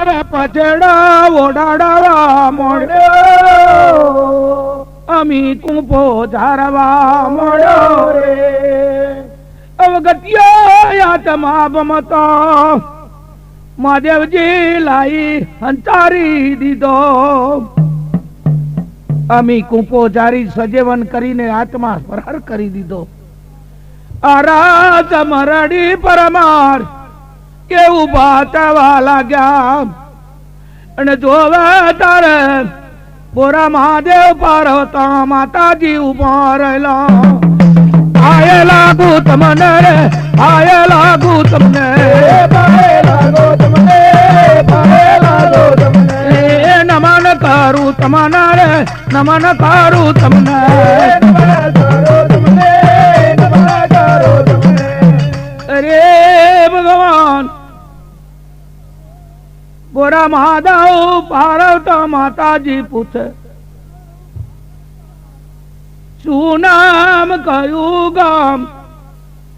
પછડા ઓડાડવા મોડ્યો અમી કુંપો ધારવા મોડ્યો રે અવગત્યો તમામતો મહાદેવજી લાઈ હંતારી દીધો અમી કુંપો જારી સજેવન કરીને આત્મા ફરાર કરી દીધો આરાત મરડી પરમાર કે ઉભા થવા લાગ્યા અને જોવે તારે બોરા મહાદેવ પાર્વતા માતાજી ઉભા રહેલા આયે લાગુ તમને રે આયે લાગુ તમને પાયે લાગો તમને પાયે લાગો તમને નમન કરું તમને રે નમન કરું તમને નમન કરું તમને નમન કરું તમને અરે ભગવાન બોરા મહાદેવ પાર્વતા માતાજી પૂછે શું નામ કયું ગામ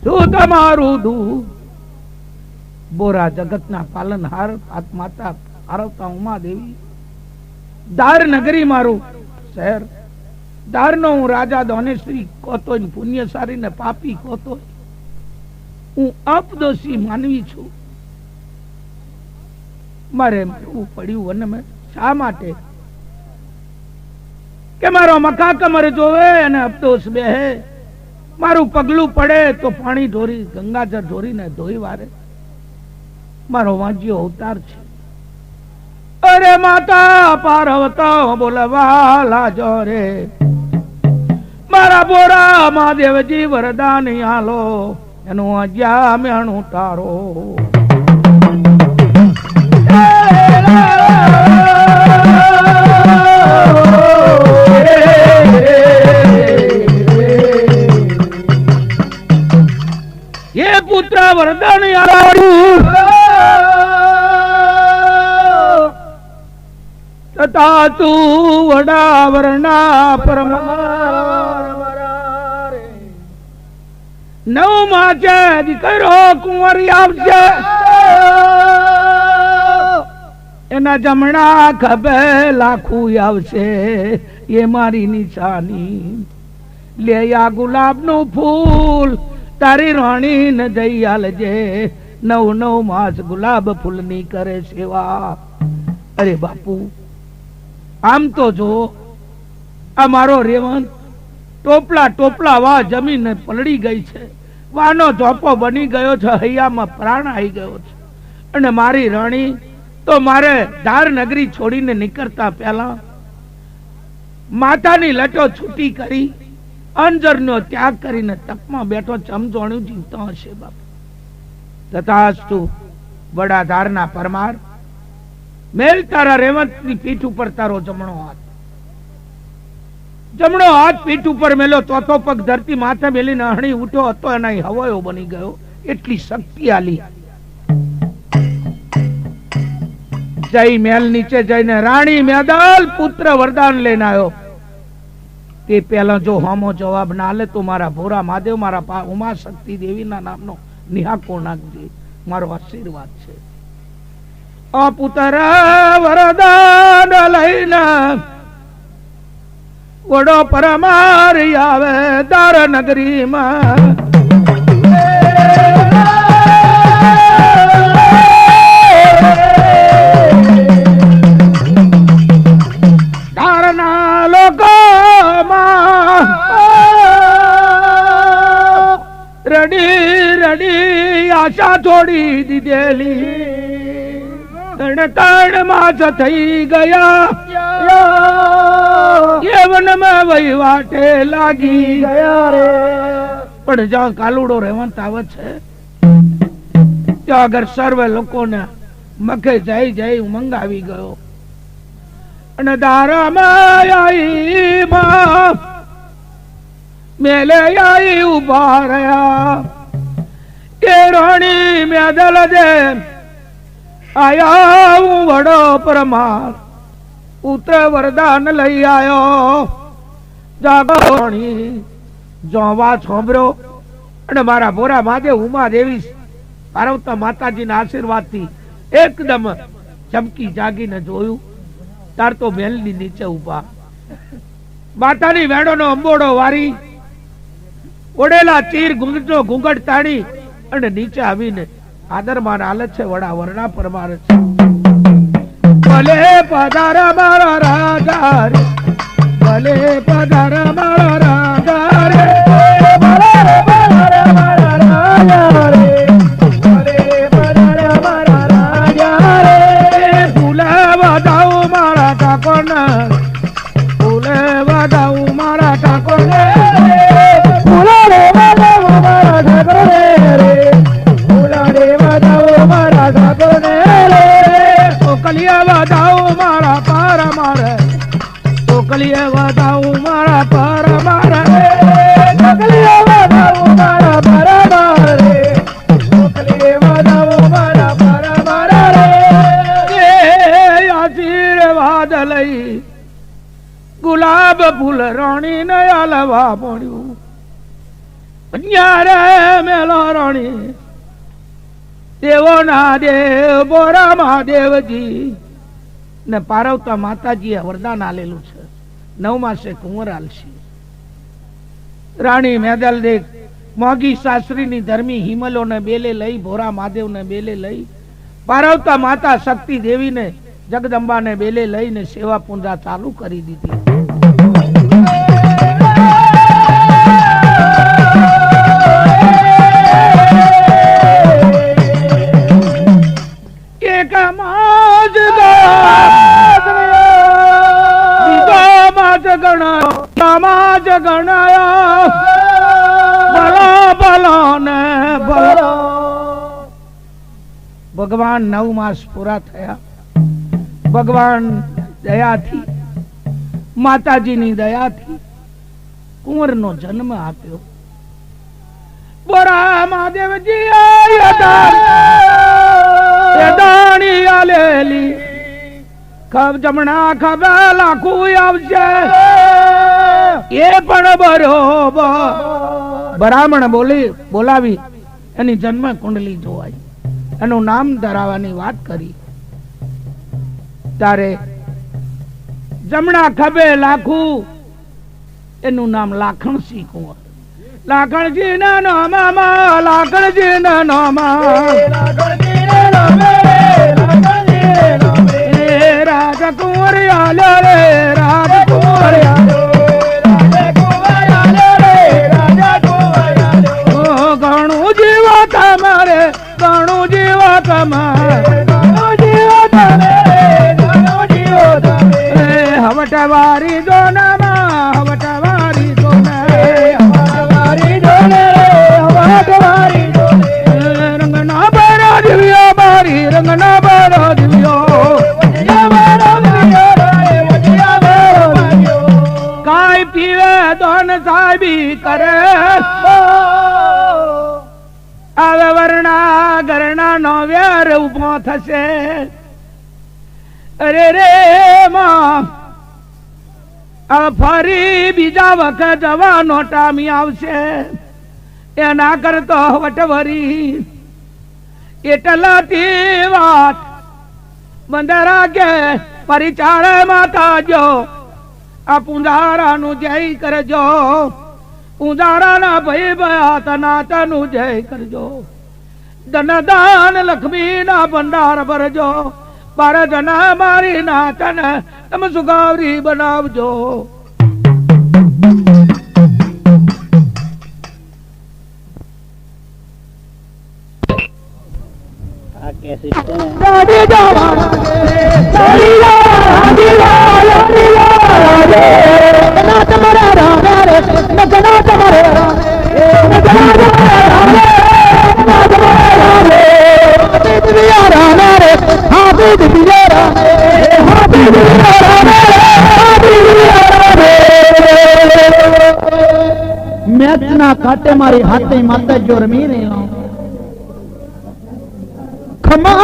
શું તમારું દૂધ બોરા જગતના પાલનહાર માતા પાર્વતા ઉમાદેવી દાર નગરી મારું શહેર દારનો હું રાજા દોનેશ્વરી કોતો પુણ્યશાળી ને પાપી કોતો હું અપદોષી માનવી છું મારે એવું પડ્યું અને મેં શા માટે કે મારો મકા કમર જોવે અને અપદોષ બેહે મારું પગલું પડે તો પાણી ઢોરી ગંગાજળ ઢોરીને ધોઈ વારે મારો વાંજ્યો અવતાર છે અરે માતા પાર્વતા બોલવા લાજો રે મારા બોરા મહાદેવજી વરદાન આલો એનું અજ્યા મેણું તારો ये पुत्र वरदान तथा तू वडा वरणा परमार नव माचे દીકરો કુંવરી આવશે એના જમણા ખભે લાખું આવશે એ મારી નિશાની લે આ ગુલાબનું ફૂલ તારી રાણી ને જઈ આલજે નવ નવ માસ ગુલાબ ફૂલની કરે સેવા અરે બાપુ આમ તો જો આ મારો રેવંત ટોપલા ટોપલા વા જમીન પલળી ગઈ છે વાનો ઝોપો બની ગયો છે હૈયામાં પ્રાણ આવી ગયો છે અને મારી રાણી તો મારે ધાર નગરી છોડીને નીકળતા પહેલા માતાની લટો છૂટી કરી અંજરનો ત્યાગ કરીને તપમાં બેઠો ચમચોણું જીવતો હશે બાપ તથાસ્તુ વડા ધારના પરમાર મેલ તારા રેવંતની પીઠ ઉપર તારો જમણો હાથ પીઠ ઉપર મેલો ચોથો પગ ધરતી માથે મેલીને હણી ઉઠ્યો હતો એના હવાયો બની ગયો એટલી શક્તિ આલી જઈ મેલ નીચે જઈને રાણી મેદલ પુત્ર વરદાન લઈને આવ્યો તે પહેલા જો હામો જવાબ ના લે તો મારા ભોરા મહાદેવ મારા ઉમા શક્તિ દેવીના નામનો નિહાકો નાખજે મારો આશીર્વાદ છે આ પુત્ર વરદાન લઈને વડો પરમાર આવે દાર નગરીમાં દારના લોકોમાં રડી રડી આશા છોડી દીધેલી ત્રણ માસ થઈ ગયા યવનમાં વહીવાટે લાગી ગયા રે પણ જ્યાં કાલુડો રેવંત આવે છે ત્યાં આગળ સર્વે લોકોને મખે જઈ જઈ ઉમંગ આવી ગયો અને દારામાં આઈ માં મેલે આઈ ઉભા રહ્યા એ રાણી મેદલ દે આયા હું વડો પરમાર પુત્ર વરદાન લઈ આયો જાગોણી જો વાત સાંભળો અને મારા ભોરા મહાદેવ ઉમા દેવી પાર્વતી માતાજીના આશીર્વાદથી એકદમ ચમકી જાગીને જોયું તાર તો મહેલની નીચે ઉભા માતાની વેણોનો અંબોડો વારી ઓડેલા ચીર ઘૂંઘટનો ઘૂંઘટ તાણી અને નીચે આવીને આદરમાં હાલત છે વડા વર્ણા પરમાર છે ભલે પધાર મારા રાજા રે ભલે પધાર મારા રાજા રે ભલે પધાર મારા રાજા રે ભલે પધાર મારા રાજા રે ફૂલે વધાવ મારા ઠાકોરને ફૂલે વધાવ મારા ઠાકોરને ફૂલે વધાવ મારા ઠાકોરને રે ફૂલે વધાવ મારા ઠાકોરને રે કલિયા વધાવ મારા પાર મારે તો કલિયા વધાવ મારા પાર મારે કલિયા વધાવ મારા પાર મારે તો કલિયા વધાવ મારા પાર મારે એ આશીર્વાદ લઈ ગુલાબ ફૂલ રાણી ને આલવા પડ્યું ન્યારે મેલો રાણી દેવો ના દેવ બોરા મહાદેવજી ને પાર્વતા માતાજીએ વરદાન આલેલું છે 9 માસે કુંવર આલશે રાણી મેદલ દેખ મોગી શાસ્ત્રીની ધર્મી હિમલો ને બેલે લઈ ભોરા મહાદેવ ને બેલે લઈ પાર્વતા માતા શક્તિ દેવી ને જગદંબા ને બેલે લઈને સેવા પૂજા ચાલુ કરી દીધી સમાજ ગણાયા ભલો ભલો ને ભલો ભગવાન 9 માસ પૂરા થયા ભગવાન દયાથી માતાજીની દયાથી કુંવરનો જન્મ આપ્યો બોરા મહાદેવજી યદાણી આલેલી ખબ જમણા ખબે લાખું આવશે એ પણ બરોબર બ્રાહ્મણ બોલાવી એની જન્મ કુંડલી જોવાઈ એનું નામ ધરાવવાની વાત કરી ત્યારે જમણા ખભે લાખું એનું નામ લાખણસિંહ કુંવર લાખણજી ના નામમાં લાખણજી ના નામમાં રાજકુંવર આલ્યો રે રાજકુંવર ઘણું જીવા તમારે ઘણું જીવા તમારે હવટવારી જોનામાં હવટવારી જોને રંગના બારો દિવ્યો મારી રંગના બારો દિવ્યો કાય પીવે દોન સાહેબી કરે આવે વર્ણા ગરણા નો વેર ઉભો થશે અરે રે માં ફરી બીજા વખત જવાનો ટામી આવશે એના કરતો વટવરી એટલાથી વાત બંધ રાખે મારી ચાળે માતા જો આ પૂંજારાનું જય કરજો પૂંજારાના ભય ભયા તનાતનું જય કરજો ધનદાન લક્ષ્મીના ભંડાર ભરજો બાર જના મારી નાતન તમે સુગાવરી બનાવજો મેચના કાંટે મારી હાથે માતા જો રમી રહ્યો ખમા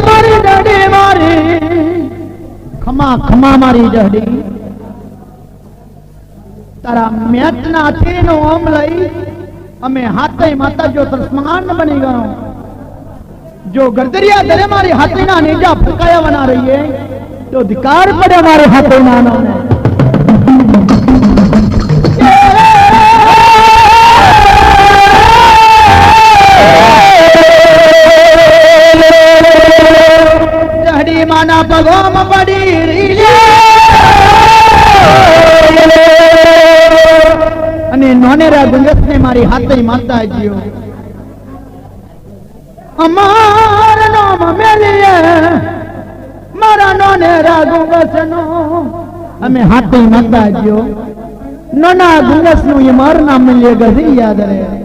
મારી ડડી મારી ખમા ખમા મારી ડડી તારા મેચના હાથીનો ઓમ લઈ અમે હાથે માતા જો સ્મહાન બની ગયો जो गरदरिया दरे मारे हाथे ना नेजा फकाया बना रही है तो धिकार पड़े हमारे हाथे ना ने जहड़ी माना पगोम बड़ी रीले अने नोनेरा गुंजस ने मारी हाथे माता जियो अमार नाम मेलिए मारा नोनेरा गुंगस नो हमें हाथे माता जियो नोना गुंगस नो ये मार नाम मिलिए गजी याद रहे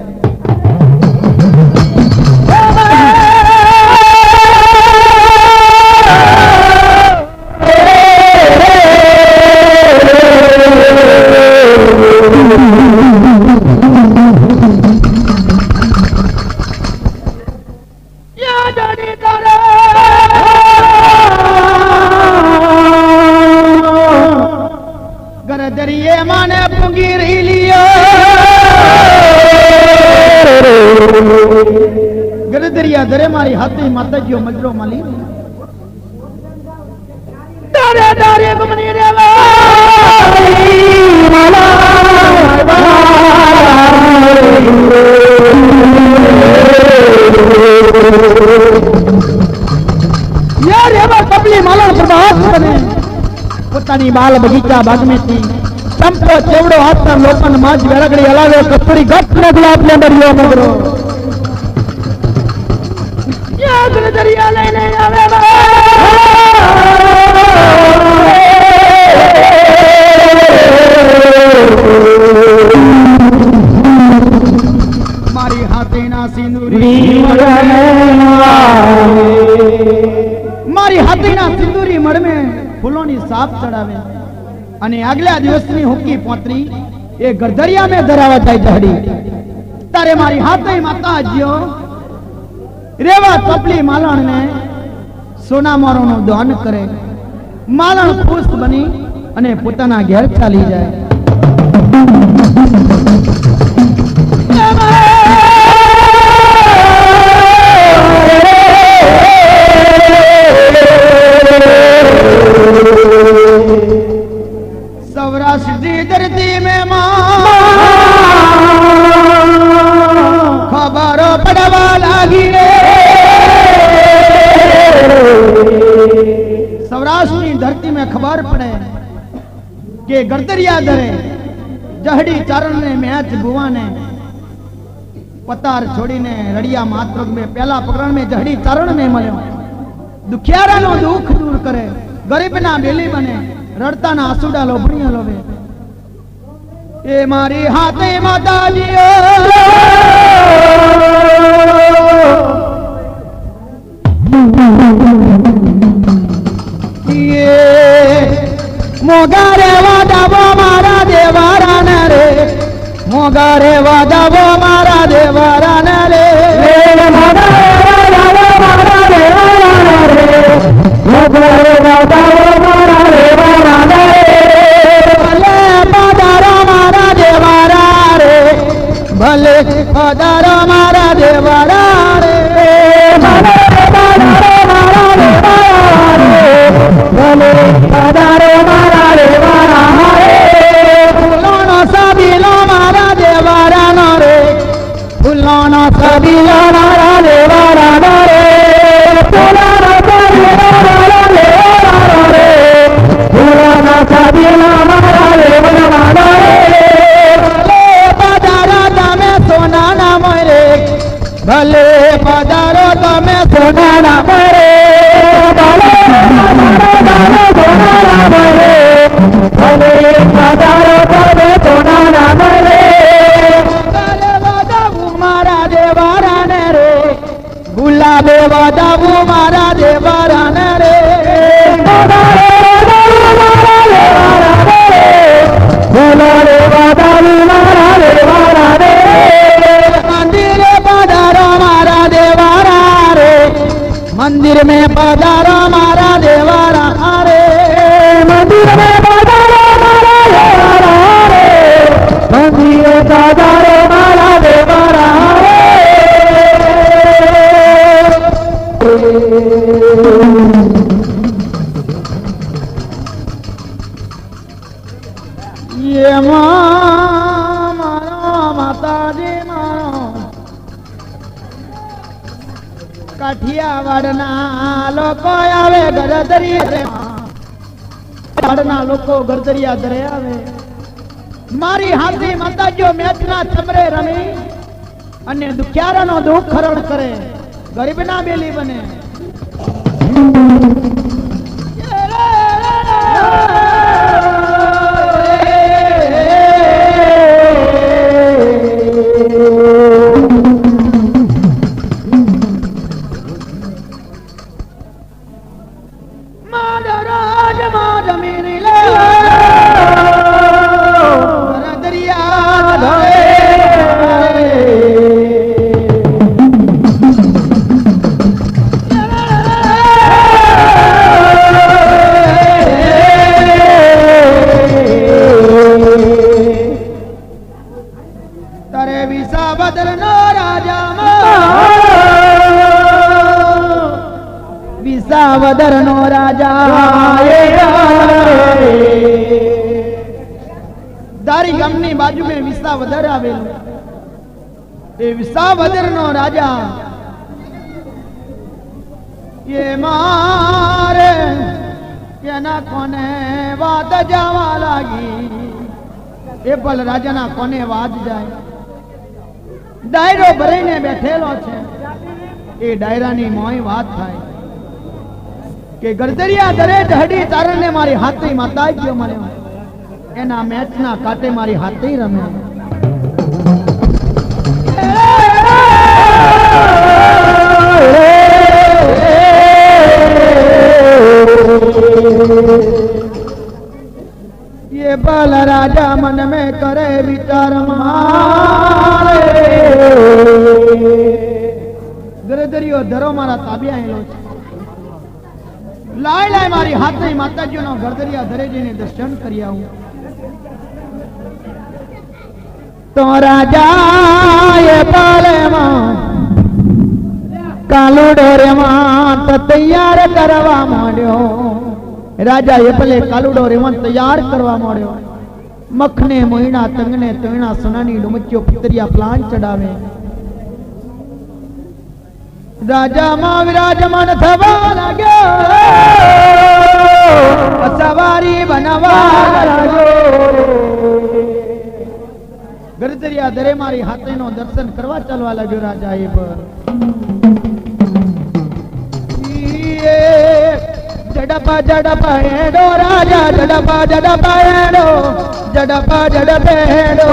गरदरिये माने पुंगी रही लियो गरदरिया दरे मारी हाथी माता जियो मजरो माली दारे दारे गुमनी रे माला यार ये बात पबली माला प्रभात बने પોતાની બાલ બગીચા બાગ में थी चंपो चेवड़ो हाथ में लोपन माज वेरगड़ी हलावे कपड़ी गट ने गुलाब ने मरियो मगरो या गरदरिया लेने आवे मारी हाथे ना सिंदूरी मारी हाथे ना सिंदूरी मड़ में फूलोनी साप चढ़ावे अने अगला दिवसनी हुक्की पोतरी ए गरदरिया में धरावा जाय जहड़ी तारे मारी हाथे माता जियो रेवा तपली मालण ने सोना मोरो नो दान करे मालण खुश बनी अने पोताना घेर चाली जाए सौराष्ट्र धरती में खबर पड़वा लागी रे सौराष्ट्र की धरती में खबर पड़े कि गरदरिया दरे जहड़ी चारण ने मैच बुआ ने पतार छोड़ी ने रड़िया मातृक में पहला पकड़न में जहड़ी चारण में मल्यो दुखियारा नो दुख दूर करे गरीब ना बेली बने रड़ता ना आंसुडा लोभड़िया लोवे ए मारी हाथे माता जियो ये मोगारे वादा वो मारा देवारा न रे मोगारे वादा वो मारा देवारा न रे मोगारे वादा वो मारा देवारा न रे मोगारे वादा वो मारा देवारा न रे भले पधारो मारा देवारा रे भले पधारो मारा देवारा रे भले पधारो मारा देवारा रे भले पधारो मारा देवारा रे फुलोनो सभी लो मारा देवारा न रे फुलोनो सभी એમાં મારો માતાજી મારો કાઠિયાવાડના લોકો આવે ગરદરિયા લોકો ગરદરિયા દરે આવે મારી હાથી માતાજીઓ મેચના ચમરે રમી અને દુખિયારાનો દુઃખ હરણ કરે ગરીબના બેલી બને વિસાવદર નો રાજા દારી ગામની બાજુ में વિસાવદર આવેલું એ વિસાવદર નો રાજા એ મારે એના કોને વાત જવા લાગી એ ભલ રાજાના કોને વાત જાય ડાયરો ભરીને બેઠેલો છે એ ડાયરાની મોય વાત થાય કે ગરદરિયા દરે ઢડી તારને મારી હાથી માતા ગયો મને એના મેચના કાટે મારી હાથી રમે ये बाल राजा मन में करे विचार मारे ગરદરિયો ધરો મારા તાબે આવેલો છે લાય લાય મારી હાથની માતાજીનો ગરદરિયા ધરે જઈને દર્શન કરી આવું તો રાજા એ પાલેમાં કાલુડો રે માં તૈયાર કરવા માંડ્યો રાજા એ ભલે કાલુડો રે માં તૈયાર કરવા માંડ્યો મખને મોઈના તંગને તોયણા સોનાની ડુમચ્યો પિતરિયા પ્લાન ચડાવે રાજા માં વિરાજમાન થવા લાગ્યો સવારી બનવા લાગ્યો ગરદરિયા દરે મારી હાથીનો દર્શન કરવા ચાલવા લાગ્યો રાજા એ પર જડપા જડપા એડો રાજા જડપા જડપા એડો જડપા જડપે એડો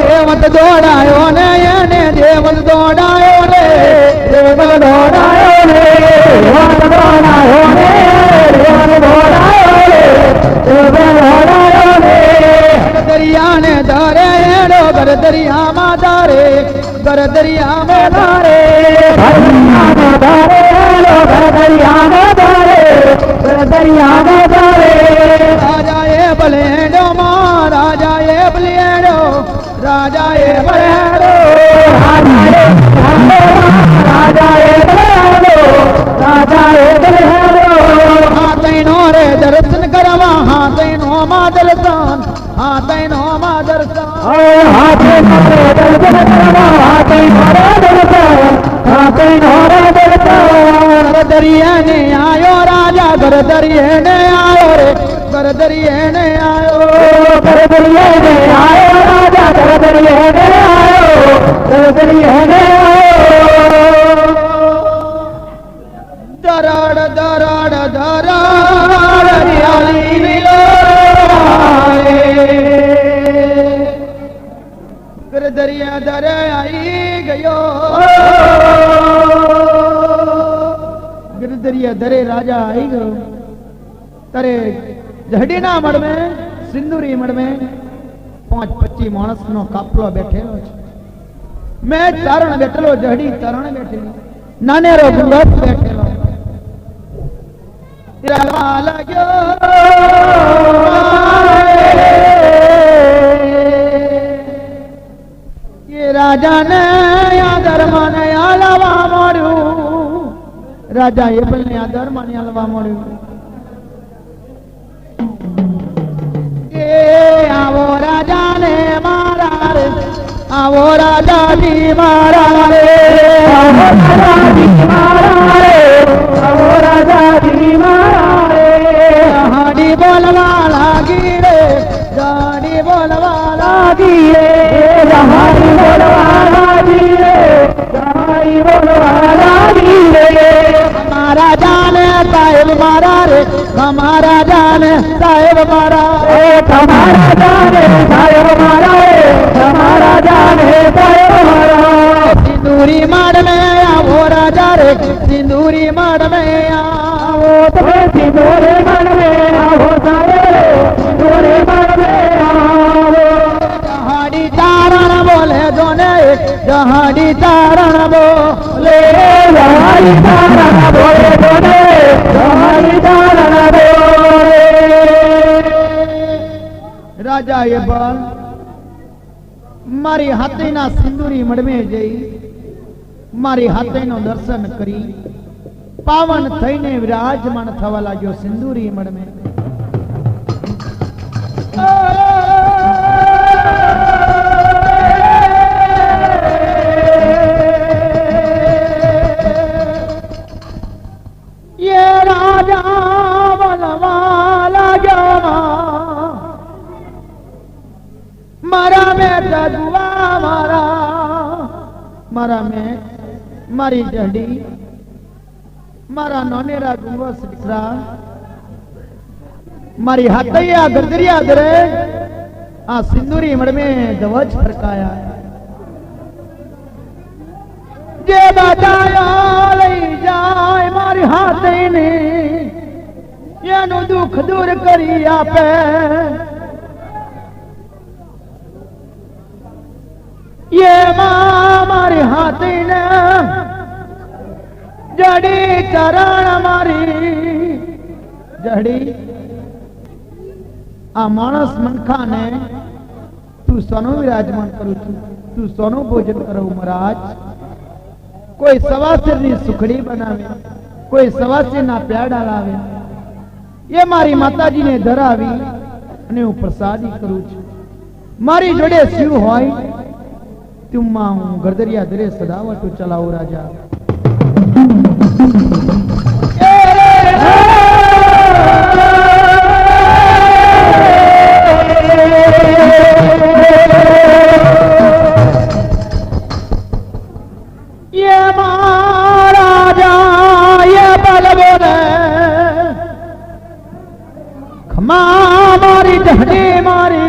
દેવત દોડાયો ને એને દેવત દોડાયો ને દેવત દોડાયો ને દેવત દોડાયો ને દેવત દોડાયો ને દેવત દોડાયો ને ગરદરિયા ને ધરે એડો ગરદરિયા માં ધરે ગરદરિયા માં ધરે ગરદરિયા માં ધરે ગરદરિયા માં ધરે રાજા એ બલેડો માં રાજા એ બલેડો રાજા એ બલેડો રાજા એ બલેડો રાજા એ બલેડો હાથનો રે દર્શન કરવા હાથનો માં દર્શન હાથનો માં દર્શન હાથનો રે દર્શન કરવા હાથનો રે દર્શન હાથનો રે દર્શન ગરદરિયા ને આયો રાજા ગરદરિયા ને આયો રે ગરદરિયા ને આયો ગરદરિયા ને આયો રાજા ગરદરિયા ને આયો ગરદરિયા ને આયો દરાડ દરાડ દરાડ હરિયાળી વિલાય ગરદરિયા દરે આવી ગયો ગરદરિયા દરે રાજા આવી ગયો તારે જહડીના મળ में સિંદુરી મળ में 5-25 માણસ નો કાફલો બેઠેલો છે મેં ચારણ બેઠેલો જહડી ચારણ બેઠેલી નાનેરો ગુંગટ બેઠેલો રાવા લાગ્યો એ રાજાને આ ધર્મને આલાવા મળ્યું राजा एपल ने आदर मानी हलवा मोड़ू ए आवो राजा ने मारा रे आवो राजा जी मारा रे आवो राजा जी मारा रे आवो राजा जी मारा रे हाडी बोलवा लागी रे गाड़ी बोलवा लागी रे हाडी बोलवा लागी रे गाड़ी बोलवा लागी रे हमारा जान साहेब मारा रे हमारा जान साहेब मारा रे हमारा जान साहेब मारा रे हमारा जान साहेब मारा सिंदूरी मार में आओ राजा रे सिंदूरी मार में आओ तो सिंदूरी मार में आओ सारे सिंदूरी मार में आओ जहाड़ी चारण बोले दोने जहाड़ी चारण बोले जहाड़ी चारण बोले दोने जहाड़ी चारण बोले राजा ये बोल मारी हाथीना सिंदूरी मड़मे जई मारी हाथीनो दर्शन करी पावन थईने विराजमान थवा लाग्यो सिंदूरी मड़मे ये राजा बनवा लाग्यो मारा में जुआ मारा मारा में मारी जड़ी मारा नोनेरा गुंगो सिक्रा मारी हाथैया गदरिया दरे आ सिंदूरी मड़ में दवज फरकाया जे बचाया लई जाए मारी हाथे ने यानु दुख दूर करी आपे ये मारी हाथी ने जड़ी चरण मारी जड़ी आ मानस मनखा ने तू सोनो विराजमान करू तू सोनो भोजन करो महाराज कोई सवासिर नी सुखड़ी बनावे कोई सवासिर ना प्याड़ा लावे ये मारी माताजी ने धरावी अने हूँ प्रसादी करू छू मारी जोड़े शिव होय तुम गरदरिया दरे सदावटो चलाओ राजा ये महाराजा ये बल बोले खमा मारी जहडी मारी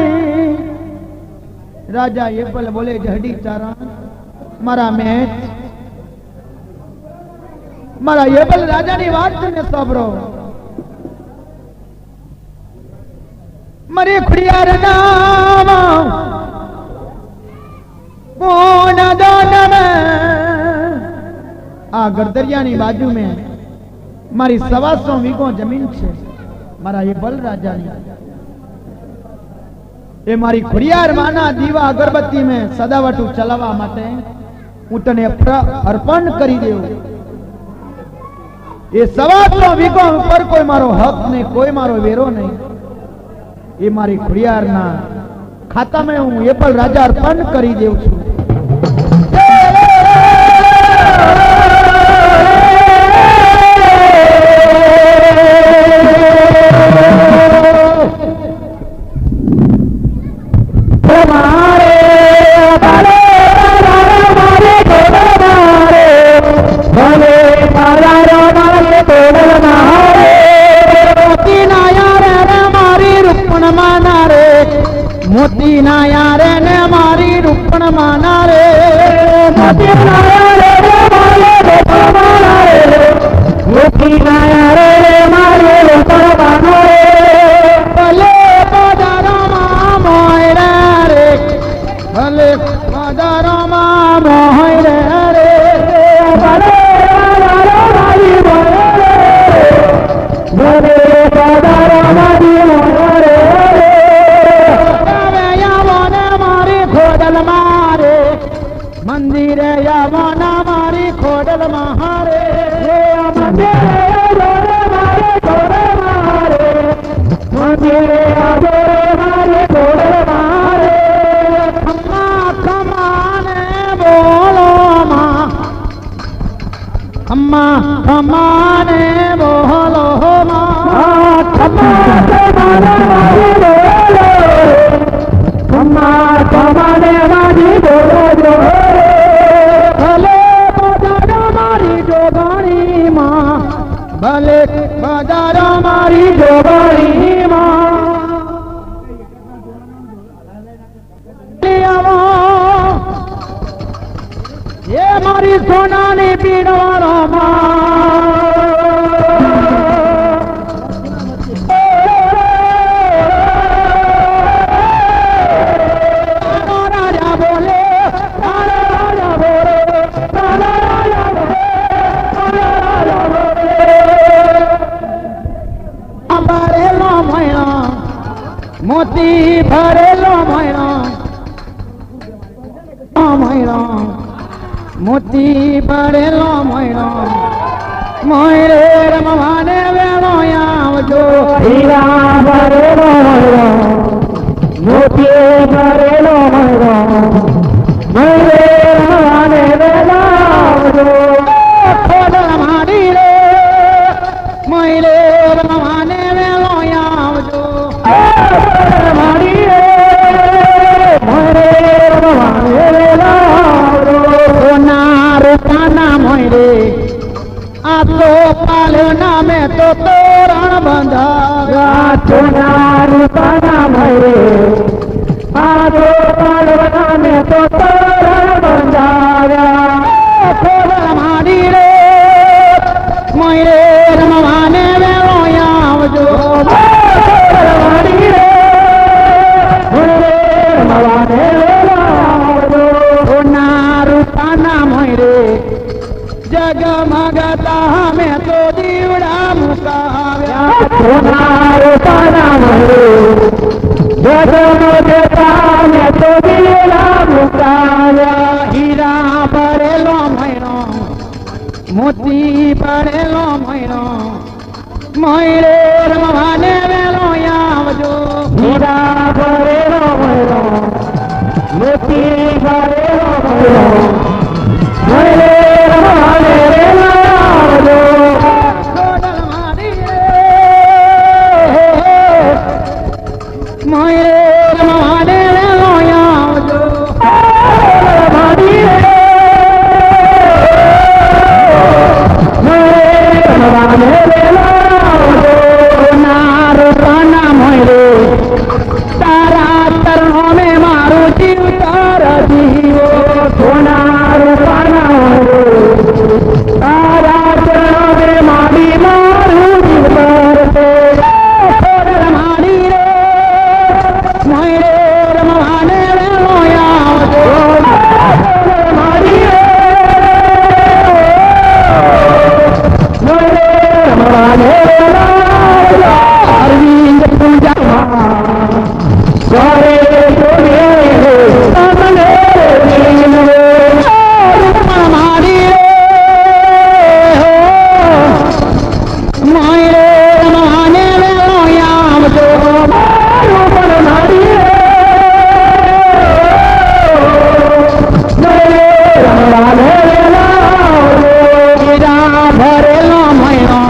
राजा ये पल बोले जहडी चारण मारा मैच मारा ये पल राजा नी बात ने सबरो मरे खुड़ियार नाम कोन दान में आ गरदरिया नी बाजू में मारी 125 वीघो जमीन छे मारा ये बल राजा नी ए मारी खुड़ियार माना दीवा अगरबत्ती में सदावटू चलावा माटे हूँ तने अर्पण करी देव ये 125 वीघो पर कोई मारो हक नहीं कोई मारो वेरो नहीं ये मारी खुड़ियार ना खाता में हूँ ये पल राजा अर्पण करी देव छू मोती ना यार ने मारी रुपण माना रे मोती ना यार ने मारी रुपण माना रे मोती ना यार ने मारी रुपण माना रे भले पदारो मा मोहरा रे भले पदारो मा मोहरा रे भले पदारो मारी मोहरा रे भले पदारो मारी मोहरा रे मंदिर यावना मारी खोडल महारे ખમાને બોલો માં ખમાને મારી બોલો ભલે બજારો મારી જોગણી માં ભલે બજારો મારી જોગણી માં એ મારી સોનાની પીડવાળો રાજા બોલે ભરેલો મહિનો મોતી ભરેલો મહિનો મોતી પડેલો મહિનો મોયરે રમવાને વેળો આવજો હીરા ભરેલો મહિનો મોતી ભરેલો મહિનો મોયરે રમવાને વેળો આવજો ખોડલ માડી રે મોયરે રમવાને વેળો આવજો માડી રે મોયરે રમવાને વેળો રૂપાના મોયરે આ તો પાલ્યો નામે તો તોરણ બંધાવ્યા સોના રૂપાના મોયરે આ તો પાલ્યો નામે તો તોરણ બંધાવ્યા ખોડલ માડી રે મોયરે રમવાને વેળો આવજો માડી રે મોયરે રમવાને વેળો આવજો સોના રૂપાના મોયરે જગમગતા મેં તો દીવડા મુકાવ્યા સોના રૂપાના મોયરે જગમગતા મેં તો દીવડા મુકાવ્યા હીરા ભરેલો મહિનો મોતી ભરેલો મહિનો મોયરે રમવાને વેળો આવજો હીરા ભરેલો મહિનો મોતી ભરેલો મહિનો મોયરે રમવાને વેળો આવજો ખોડલ માડી રે મોયરે રમવાને વેળો આવજો માડી રે મોયરે રમવાને વેળો આવજો રૂપાના મોયરે તારા તરણો મે મારું જીવ તારા જીવો સોના રૂપાના મોયરે તારા તરણો મે મારી મારું જીવ તરસે ખોડલ માડી રે મોયરે રમવાને વેળો આવજો માડી રે મોયરે રમવાને વેળો આવજો અરવિંદ પૂજામાં કરે જોડે તમને દીન રે રૂપા માડી રે મોયરે રમવાને વેળો આવજો રૂપા માડી રે મોયરે રમવાને વેળો આવજો હીરા ભરેલો મહિનો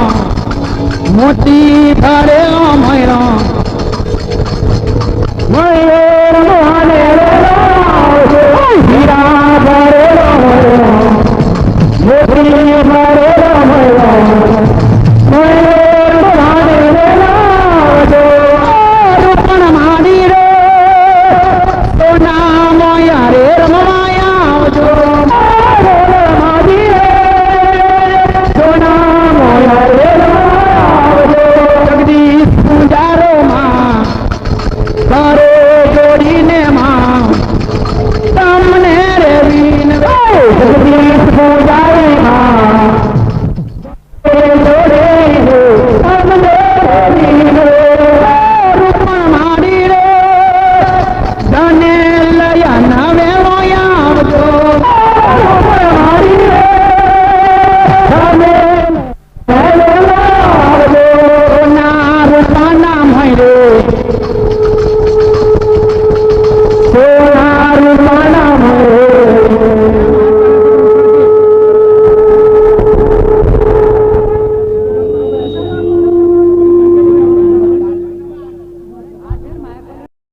મોતી ભરેલો મહિનો મોયરે રમવાને વેળો આવજો હીરા ભરેલો મહિનો મોતી ભરેલો મહિનો મોયરે રમવાને વેળો આવજો રૂપણ માડી રે સોના મોયરે રમવા આવજો માડી રે સોના મોયરે જગદીશ પૂજારો માં કરે જોડીને માં તમને રે વીન